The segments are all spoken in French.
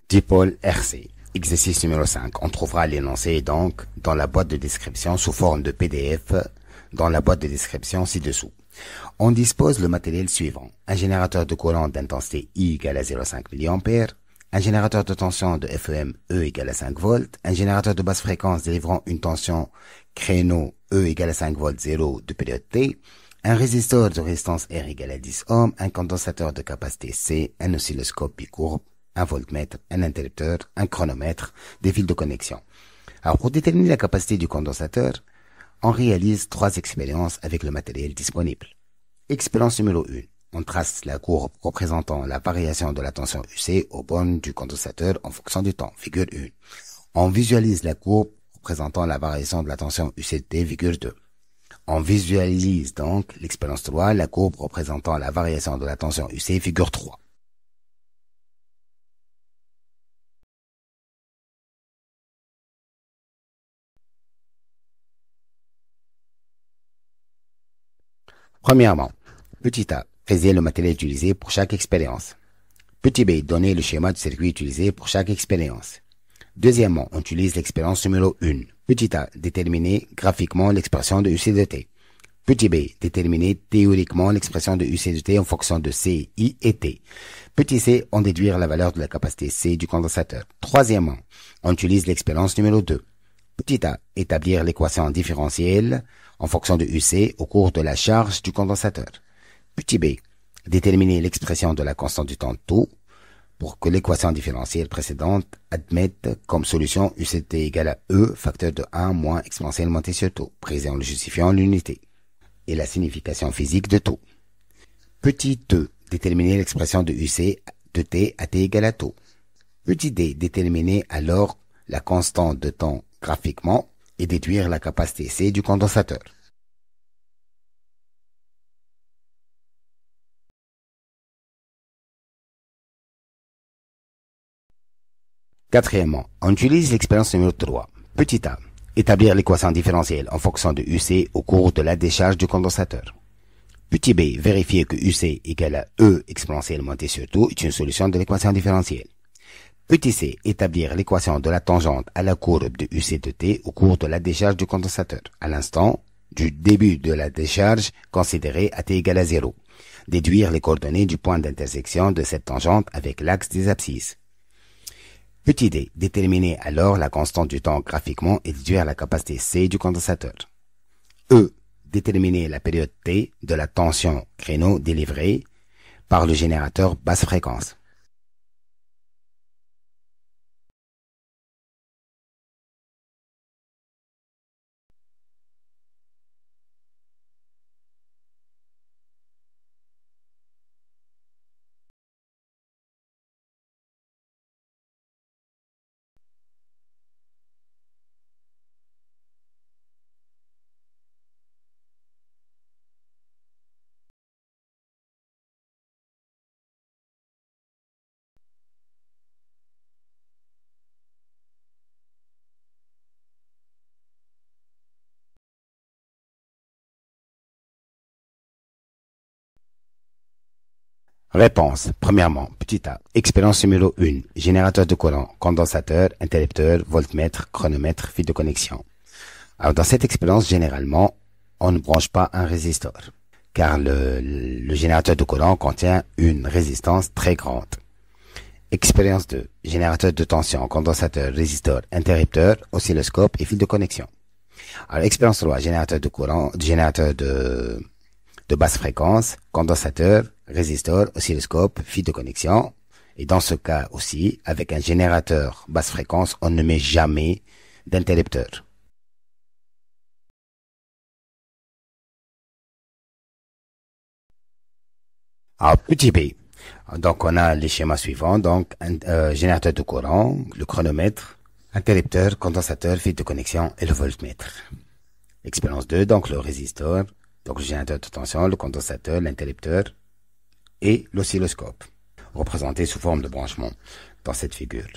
dipôle RC. Exercice numéro 5. On trouvera l'énoncé donc dans la boîte de description sous forme de PDF dans la boîte de description ci-dessous. On dispose le matériel suivant. Un générateur de courant d'intensité I égale à 0,5 mA, un générateur de tension de FEM E égale à 5 volts, un générateur de basse fréquence délivrant une tension créneau E égale à 5 volts 0 de période T, un résisteur de résistance R égale à 10 ohms, un condensateur de capacité C, un oscilloscope bicourbe, un voltmètre, un interrupteur, un chronomètre, des fils de connexion. Alors pour déterminer la capacité du condensateur, on réalise 3 expériences avec le matériel disponible. Expérience numéro 1. On trace la courbe représentant la variation de la tension UC aux bornes du condensateur en fonction du temps, figure 1. On visualise la courbe représentant la variation de la tension UCT, figure 2. On visualise donc l'expérience 3, la courbe représentant la variation de la tension UC, figure 3. Premièrement, petit a, faisait le matériel utilisé pour chaque expérience. Petit b, donnez le schéma du circuit utilisé pour chaque expérience. Deuxièmement, on utilise l'expérience numéro 1. Petit a, déterminer graphiquement l'expression de UC de T. Petit b, déterminer théoriquement l'expression de UC de T en fonction de C, I et T. Petit c, on déduire la valeur de la capacité C du condensateur. Troisièmement, on utilise l'expérience numéro 2. Petit a, établir l'équation différentielle en fonction de UC au cours de la charge du condensateur. Petit b, déterminer l'expression de la constante du temps tau pour que l'équation différentielle précédente admette comme solution UCT égale à E facteur de 1 moins exponentielle montée sur tau, prise en le justifiant l'unité et la signification physique de tau. Petit e, déterminer l'expression de UC de T à T égale à tau. Petit d, déterminer alors la constante de temps graphiquement et déduire la capacité C du condensateur. Quatrièmement, on utilise l'expérience numéro 3. Petit a, établir l'équation différentielle en fonction de UC au cours de la décharge du condensateur. Petit b, vérifier que UC égale à E exponentielle montée sur tau est une solution de l'équation différentielle. Petit c, établir l'équation de la tangente à la courbe de UC de T au cours de la décharge du condensateur, à l'instant du début de la décharge considérée à T égale à 0. Déduire les coordonnées du point d'intersection de cette tangente avec l'axe des abscisses. Petit d, déterminer alors la constante du temps graphiquement et déduire la capacité C du condensateur. E, déterminer la période T de la tension créneau délivrée par le générateur basse fréquence. Réponse. Premièrement, petit a. Expérience numéro 1. Générateur de courant, condensateur, interrupteur, voltmètre, chronomètre, fil de connexion. Alors, dans cette expérience, généralement, on ne branche pas un résisteur, car le générateur de courant contient une résistance très grande. Expérience 2. Générateur de tension, condensateur, résisteur, interrupteur, oscilloscope et fil de connexion. Alors, expérience 3. Générateur de courant, générateur de basse fréquence, condensateur, résisteur, oscilloscope, fil de connexion. Et dans ce cas aussi, avec un générateur basse fréquence, on ne met jamais d'interrupteur. Alors, petit b. Donc, on a les schémas suivants. Donc, un générateur de courant, le chronomètre, interrupteur, condensateur, fil de connexion et le voltmètre. Expérience 2, donc le résisteur, donc le générateur de tension, le condensateur, l'interrupteur et l'oscilloscope, représentés sous forme de branchement dans cette figure.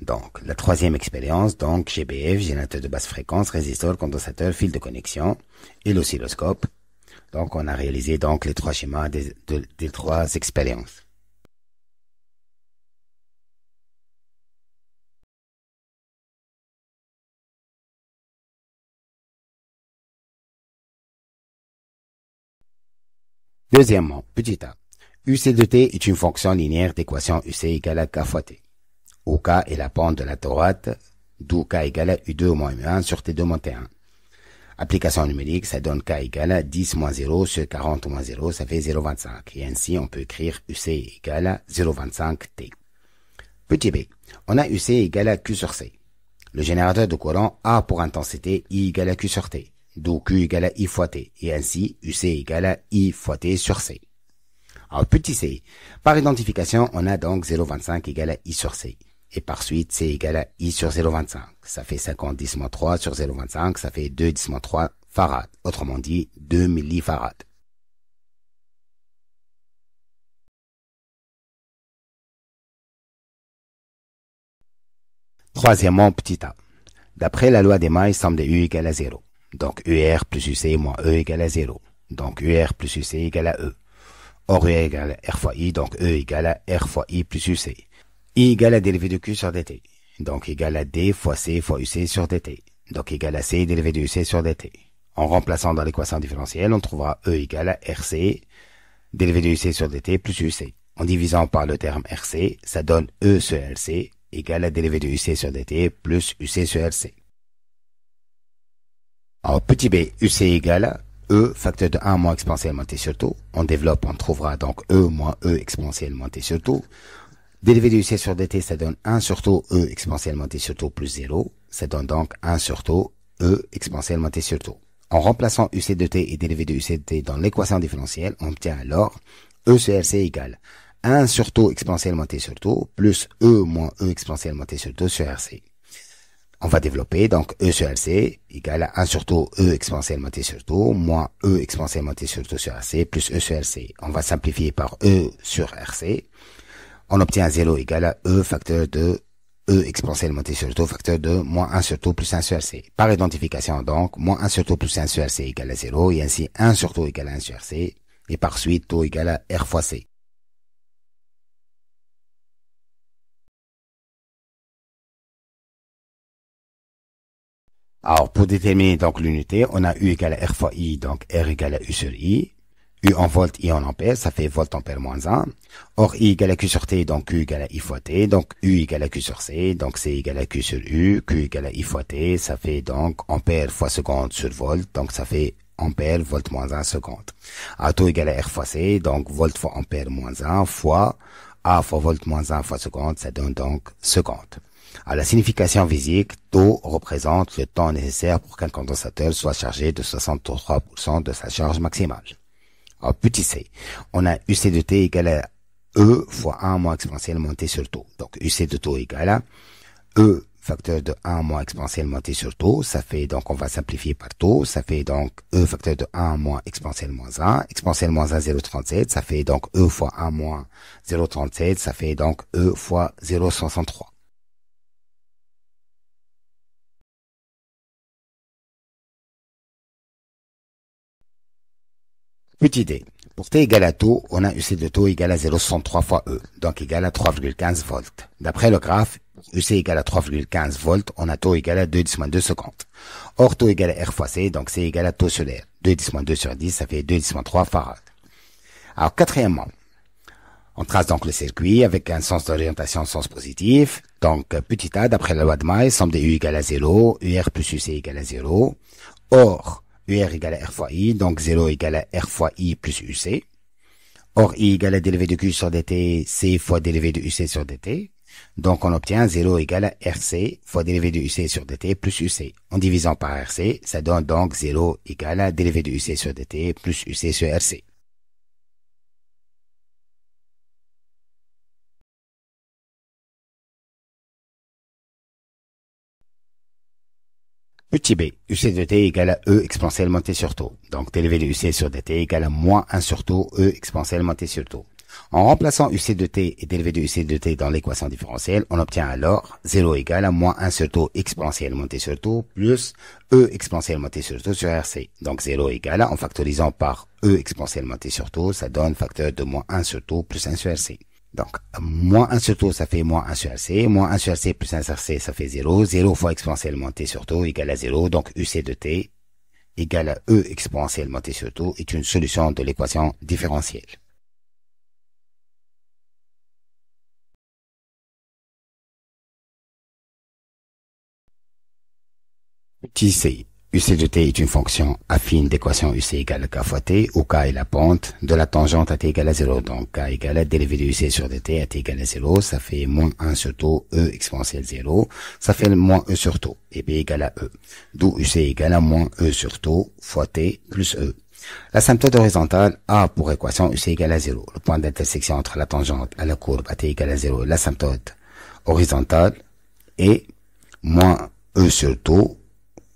Donc, la troisième expérience, donc GBF, générateur de basse fréquence, résisteur, condensateur, fil de connexion et l'oscilloscope. Donc, on a réalisé donc les 3 schémas des 3 expériences. Deuxièmement, petit a. UC de t est une fonction linéaire d'équation UC égale à k fois t, où k est la pente de la droite, d'où k égale à U2 moins U1 sur T2 moins T1. Application numérique, ça donne k égale à 10 moins 0 sur 40 moins 0, ça fait 0,25. Et ainsi, on peut écrire UC égale à 0,25 T. Petit b, on a UC égale à Q sur C. Le générateur de courant A pour intensité I égale à Q sur T, d'où Q égale à I fois T. Et ainsi, UC égale à I fois T sur C. Alors, petit c, par identification, on a donc 0,25 égale à I sur C. Et par suite, C égale à I sur 0,25. Ça fait 50 10 moins 3 sur 0,25, ça fait 2 10 moins 3 farad. Autrement dit, 2 millifarad. Troisièmement, petit a. D'après la loi des mailles, somme de U égale à 0. Donc, UR plus UC moins E égale à 0. Donc, UR plus UC égale à E. Or, U égale à R fois I, donc E égale à R fois I plus UC. I égale à dérivé de Q sur dt. Donc, égal à D fois C fois UC sur dt. Donc, égal à C dérivé de UC sur dt. En remplaçant dans l'équation différentielle, on trouvera E égale à RC dérivé de UC sur dt plus UC. En divisant par le terme RC, ça donne E sur LC égale à dérivé de UC sur dt plus UC sur LC. Alors, petit b, UC égale à E facteur de 1 moins exponentiellement t sur tout. On développe, on trouvera donc E moins E exponentiellement t sur tout. Dérivé de UC sur dt, ça donne 1 sur taux E exponentiellement t sur taux plus 0. Ça donne donc 1 sur taux E exponentiellement t sur taux. En remplaçant UC de t et dérivé de UC de t dans l'équation différentielle, on obtient alors E sur LC égale 1 sur taux exponentiellement t sur taux plus E moins E exponentiellement t sur taux sur RC. On va développer, donc E sur LC égale à 1 sur taux E exponentiellement t sur taux moins E exponentiellement t sur taux sur RC plus E sur LC. On va simplifier par E sur RC. On obtient 0 égale à E facteur de E exponentiellement t sur taux facteur de moins 1 sur taux plus 1 sur RC. Par identification donc, moins 1 sur taux plus 1 sur RC égale à 0 et ainsi 1 sur taux égale à 1 sur RC et par suite taux égale à R fois C. Alors, pour déterminer donc l'unité, on a U égale à R fois I, donc R égale à U sur I. U en volts, I en ampères, ça fait volt ampère moins 1. Or, I égale à Q sur T, donc Q égale à I fois T. Donc, U égale à Q sur C, donc C égale à Q sur U. Q égale à I fois T, ça fait donc ampère fois seconde sur volt. Donc, ça fait ampère, volt moins 1 seconde. A taux égale à R fois C, donc volt fois ampère moins 1 fois A fois volt moins 1 fois seconde, ça donne donc seconde. À la signification physique, taux représente le temps nécessaire pour qu'un condensateur soit chargé de 63% de sa charge maximale. Alors, petit c, on a UC de t égale à E fois 1 moins exponentiellement t sur taux. Donc, UC de taux égale à E facteur de 1 moins exponentiellement t sur taux. Ça fait donc, on va simplifier par taux. Ça fait donc E facteur de 1 moins exponentielle moins 1. Exponentielle moins 1, 0,37. Ça fait donc E fois 1 moins 0,37. Ça fait donc E fois 0,63. Petit d. Pour t égale à taux, on a UC de taux égale à 0,63 fois E, donc égale à 3,15 volts. D'après le graphe, UC égale à 3,15 volts, on a taux égale à 2,2 secondes. Or, taux égale à R fois C, donc C égale à taux sur R. 2,2 sur 10, ça fait 2,3 farad. Alors, quatrièmement, on trace donc le circuit avec un sens d'orientation sens positif. Donc, petit a, d'après la loi de Maille, somme de U égale à 0, UR plus UC égale à 0. Or, UR égale à R fois I, donc 0 égale à R fois I plus UC. Or, I égale à dérivé de Q sur dt, C fois dérivé de UC sur dt. Donc, on obtient 0 égale à RC fois dérivé de UC sur dt plus UC. En divisant par RC, ça donne donc 0 égale à dérivé de UC sur dt plus UC sur RC. Petit b, UC de t égale à E exponentiellement t sur taux. Donc, dérivé de UC sur dt égale à moins 1 sur taux E exponentiellement t sur taux. En remplaçant UC de t et dérivé de UC de t dans l'équation différentielle, on obtient alors 0 égale à moins 1 sur taux exponentiellement t sur taux plus E exponentiellement t sur taux sur RC. Donc, 0 égale à, en factorisant par E exponentiellement t sur taux, ça donne facteur de moins 1 sur taux plus 1 sur RC. Donc, moins 1 sur taux, ça fait moins 1 sur RC. Moins 1 sur RC plus 1 sur RC, ça fait 0. 0 fois exponentiellement t sur taux égale à 0. Donc, UC de t égale à E exponentielle montée sur T est une solution de l'équation différentielle. Petit c, UC de t est une fonction affine d'équation UC égale à k fois t, où k est la pente de la tangente à t égale à 0. Donc k égale à dérivé de UC sur dt à t égale à 0, ça fait moins 1 sur taux E exponentielle 0, ça fait moins E sur taux, et b égale à E. D'où UC égale à moins E sur taux fois t plus E. L'asymptote horizontale a pour équation UC égale à 0. Le point d'intersection entre la tangente à la courbe à t égale à 0 et l'asymptote horizontale est moins E sur taux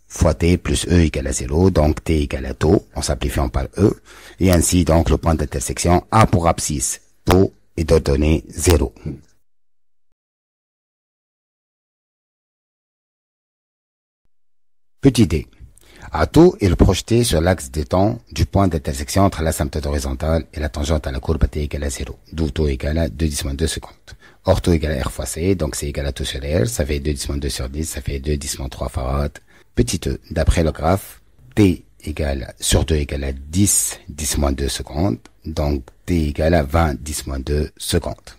fois t plus E égale à 0, donc t égale à taux, en simplifiant par E, et ainsi donc le point d'intersection a pour abscisse taux est de donner 0. Petit d. A taux est le projeté sur l'axe des temps du point d'intersection entre l'asymptote horizontale et la tangente à la courbe à t égale à 0, d'où taux égale à 2 secondes. Or taux égale à r fois c, donc c'est égal à taux sur r, ça fait 2 sur 10, ça fait 2 farads. Petit e, d'après le graphe, t égale sur 2 égale à 10 10-2 secondes, donc t égale à 20 10-2 secondes.